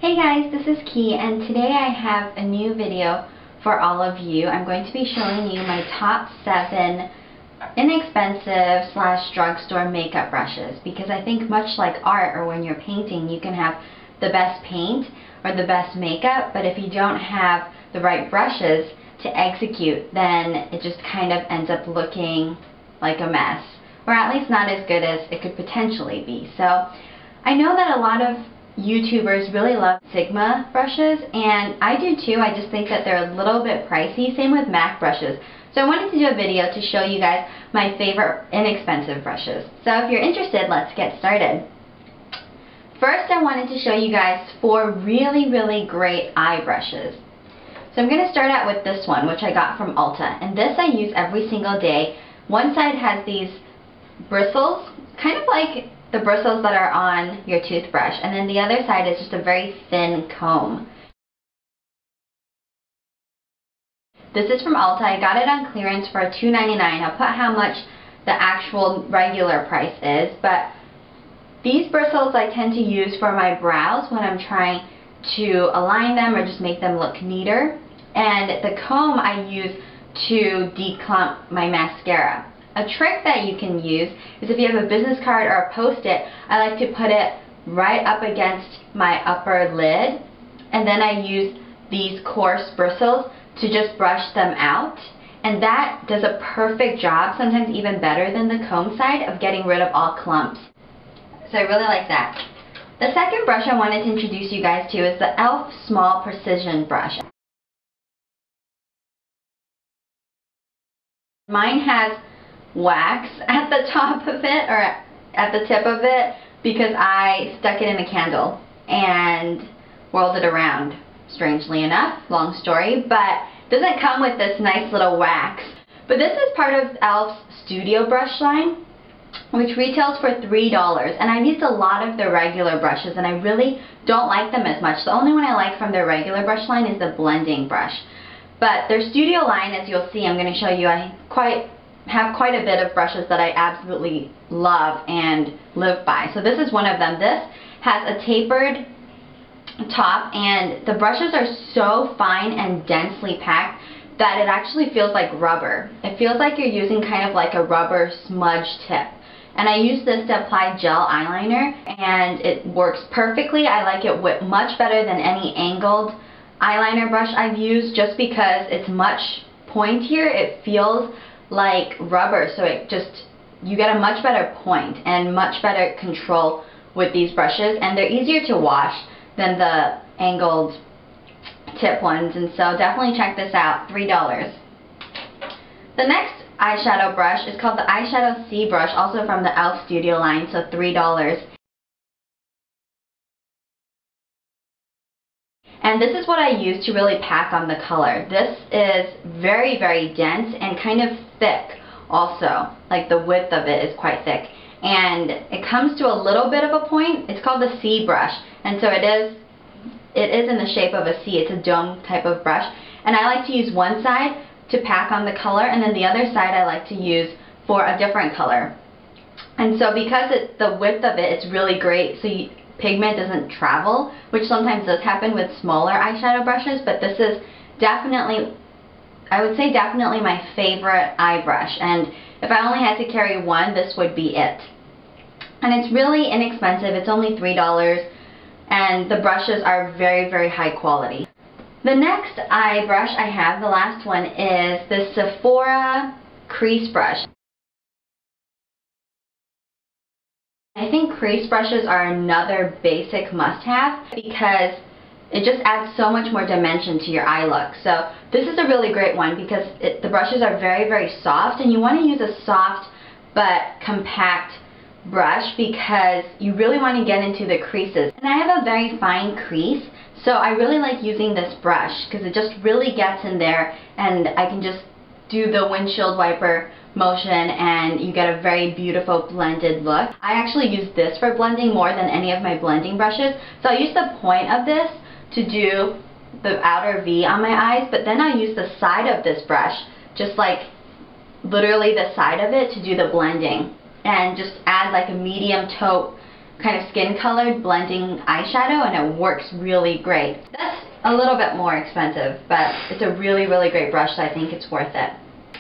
Hey guys, this is Key, and today I have a new video for all of you. I'm going to be showing you my top 7 inexpensive / drugstore makeup brushes, because I think much like art or when you're painting, you can have the best paint or the best makeup, but if you don't have the right brushes to execute, then it just kind of ends up looking like a mess, or at least not as good as it could potentially be. So I know that a lot of YouTubers really love Sigma brushes, and I do too. I just think that they're a little bit pricey. Same with MAC brushes. So I wanted to do a video to show you guys my favorite inexpensive brushes. So if you're interested, let's get started. First, I wanted to show you guys 4 really great eye brushes. So I'm going to start out with this one, which I got from Ulta, and this I use every single day. One side has these bristles, kind of like the bristles that are on your toothbrush, and then the other side is just a very thin comb. This is from Ulta. I got it on clearance for $2.99. I'll put how much the actual regular price is, but these bristles I tend to use for my brows when I'm trying to align them or just make them look neater, and the comb I use to declump my mascara. A trick that you can use is if you have a business card or a post-it, I like to put it right up against my upper lid, and then I use these coarse bristles to just brush them out, and that does a perfect job, sometimes even better than the comb side, of getting rid of all clumps. So I really like that. The second brush I wanted to introduce you guys to is the e.l.f. Small Precision Brush. Mine has wax at the top of it, or at the tip of it, because I stuck it in a candle and whirled it around, strangely enough, long story, but it doesn't come with this nice little wax. But this is part of e.l.f.'s Studio Brush line, which retails for $3, and I've used a lot of their regular brushes and I really don't like them as much. The only one I like from their regular brush line is the blending brush. But their Studio line, as you'll see, I'm going to show you, I have quite a bit of brushes that I absolutely love and live by. So this is one of them. This has a tapered top, and the brushes are so fine and densely packed that it actually feels like rubber. It feels like you're using kind of like a rubber smudge tip. And I use this to apply gel eyeliner, and it works perfectly. I like it much better than any angled eyeliner brush I've used, just because it's much pointier. It feels like rubber, so you get a much better point and much better control with these brushes, and they're easier to wash than the angled tip ones, and so definitely check this out. $3. The next eyeshadow brush is called the Eyeshadow C Brush, also from the e.l.f. Studio line, so $3. And this is what I use to really pack on the color. This is very dense and kind of thick also. Like the width of it is quite thick. And it comes to a little bit of a point. It's called the C brush. And so it is in the shape of a C. It's a dome type of brush. And I like to use one side to pack on the color, and then the other side I like to use for a different color. And so because the width of it, it's really great, so pigment doesn't travel, which sometimes does happen with smaller eyeshadow brushes, but this is definitely, I would say definitely my favorite eye brush, and if I only had to carry one, this would be it. And it's really inexpensive. It's only $3, and the brushes are very high quality. The next eye brush I have, the last one, is the Sephora crease brush. I think crease brushes are another basic must-have because it just adds so much more dimension to your eye look. So this is a really great one because the brushes are very soft, and you want to use a soft but compact brush because you really want to get into the creases. And I have a very fine crease, so I really like using this brush because it just really gets in there, and I can just do the windshield wiper motion and you get a very beautiful blended look. I actually use this for blending more than any of my blending brushes. So I use the point of this to do the outer V on my eyes, but then I use the side of this brush, just like literally the side of it, to do the blending and just add like a medium taupe kind of skin colored blending eyeshadow, and it works really great. That's a little bit more expensive, but it's a really, really great brush, so I think it's worth it.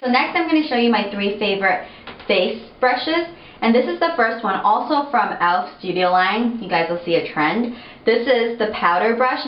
So next I'm going to show you my 3 favorite face brushes, and this is the first one, also from e.l.f. Studio line. You guys will see a trend. This is the powder brush.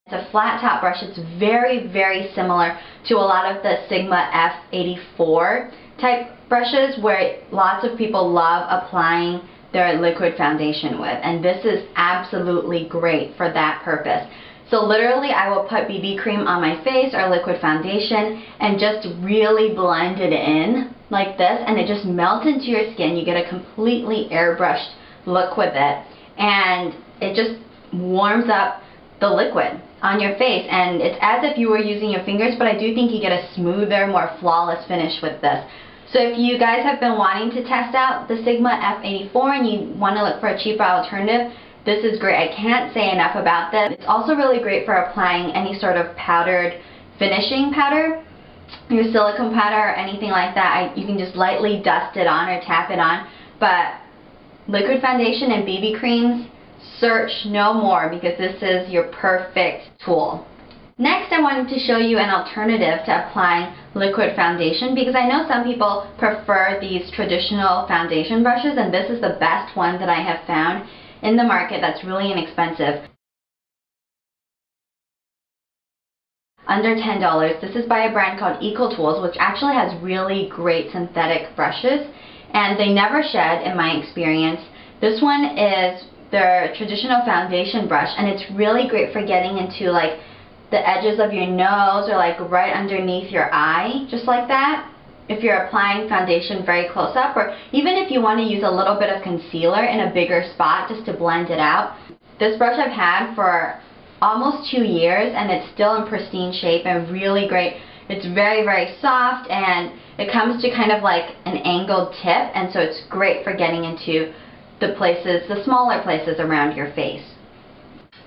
It's a flat top brush. It's very, very similar to a lot of the Sigma F84 type brushes where lots of people love applying their liquid foundation with, and this is absolutely great for that purpose. So literally I will put BB cream on my face or liquid foundation and just really blend it in like this, and it just melts into your skin. You get a completely airbrushed look with it, and it just warms up the liquid on your face, and it's as if you were using your fingers, but I do think you get a smoother, more flawless finish with this. So if you guys have been wanting to test out the Sigma F84 and you want to look for a cheaper alternative, this is great. I can't say enough about this. It's also really great for applying any sort of powdered finishing powder, your silicone powder or anything like that. You can just lightly dust it on or tap it on, but liquid foundation and BB creams, search no more, because this is your perfect tool. Next, I wanted to show you an alternative to applying liquid foundation, because I know some people prefer these traditional foundation brushes, and this is the best one that I have found in the market that's really inexpensive. Under $10. This is by a brand called Eco Tools, which actually has really great synthetic brushes, and they never shed in my experience. This one is their traditional foundation brush, and it's really great for getting into like the edges of your nose or like right underneath your eye, just like that, if you're applying foundation very close up, or even if you want to use a little bit of concealer in a bigger spot just to blend it out. This brush I've had for almost 2 years, and it's still in pristine shape and really great. It's very, very soft, and it comes to kind of like an angled tip, and so it's great for getting into the places, the smaller places around your face.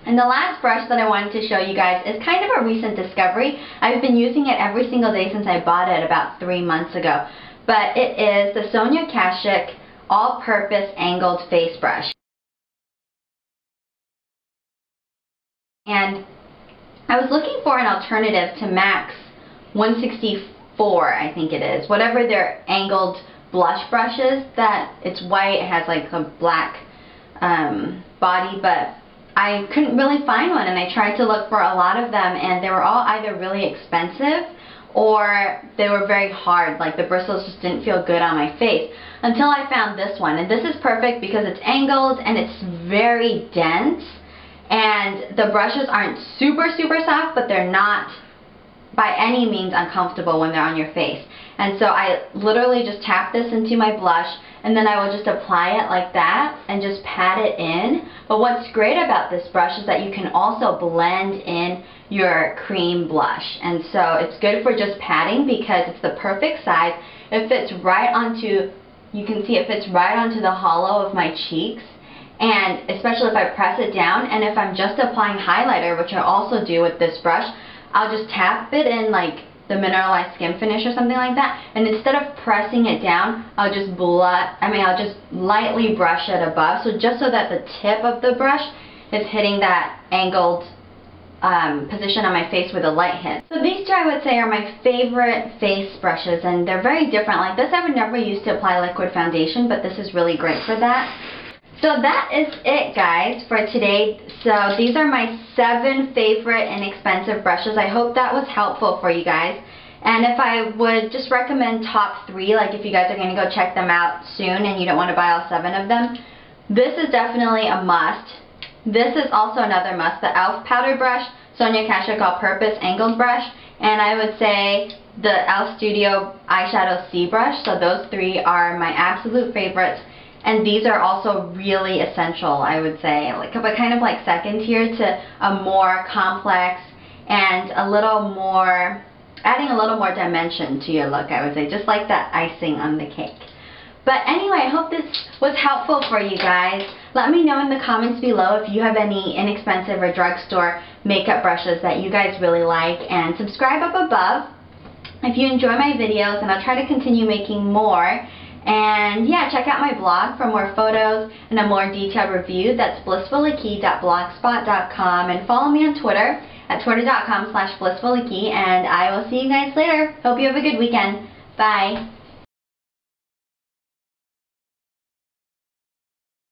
And the last brush that I wanted to show you guys is kind of a recent discovery. I've been using it every single day since I bought it about 3 months ago. But it is the Sonia Kashuk All-Purpose Angled Face Brush. And I was looking for an alternative to MAC's 164, I think it is. Whatever their angled blush brushes, that it's white, it has like a black body, but I couldn't really find one, and I tried to look for a lot of them, and they were all either really expensive or they were very hard, like the bristles just didn't feel good on my face, until I found this one. And this is perfect because it's angled and it's very dense, and the brushes aren't super, super soft, but they're not by any means uncomfortable when they're on your face. And so I literally just tap this into my blush, and then I will just apply it like that and just pat it in. But what's great about this brush is that you can also blend in your cream blush, and so it's good for just patting because it's the perfect size. It fits right onto, you can see it fits right onto the hollow of my cheeks, and especially if I press it down, and if I'm just applying highlighter, which I also do with this brush, I'll just tap it in like the Mineralized Skinfinish or something like that, and instead of pressing it down, I'll just lightly brush it above, so just so that the tip of the brush is hitting that angled position on my face where the light hits. So these two I would say are my favorite face brushes, and they're very different. Like this I would never use to apply liquid foundation, but this is really great for that. So that is it, guys, for today. So these are my 7 favorite inexpensive brushes. I hope that was helpful for you guys. And if I would just recommend top 3, like if you guys are going to go check them out soon and you don't want to buy all 7 of them, this is definitely a must. This is also another must, the e.l.f. powder brush, Sonia Kashuk All-Purpose Angled Brush, and I would say the e.l.f. Studio Eyeshadow C Brush. So those 3 are my absolute favorites. And these are also really essential, I would say, but kind of like second tier to a more complex and a little more, adding a little more dimension to your look, I would say, just like that icing on the cake. But anyway, I hope this was helpful for you guys. Let me know in the comments below if you have any inexpensive or drugstore makeup brushes that you guys really like, and subscribe up above if you enjoy my videos, and I'll try to continue making more. And yeah, check out my blog for more photos and a more detailed review. That's blissfullykey.blogspot.com, and follow me on Twitter at twitter.com/blissfullykey, and I will see you guys later. Hope you have a good weekend. Bye.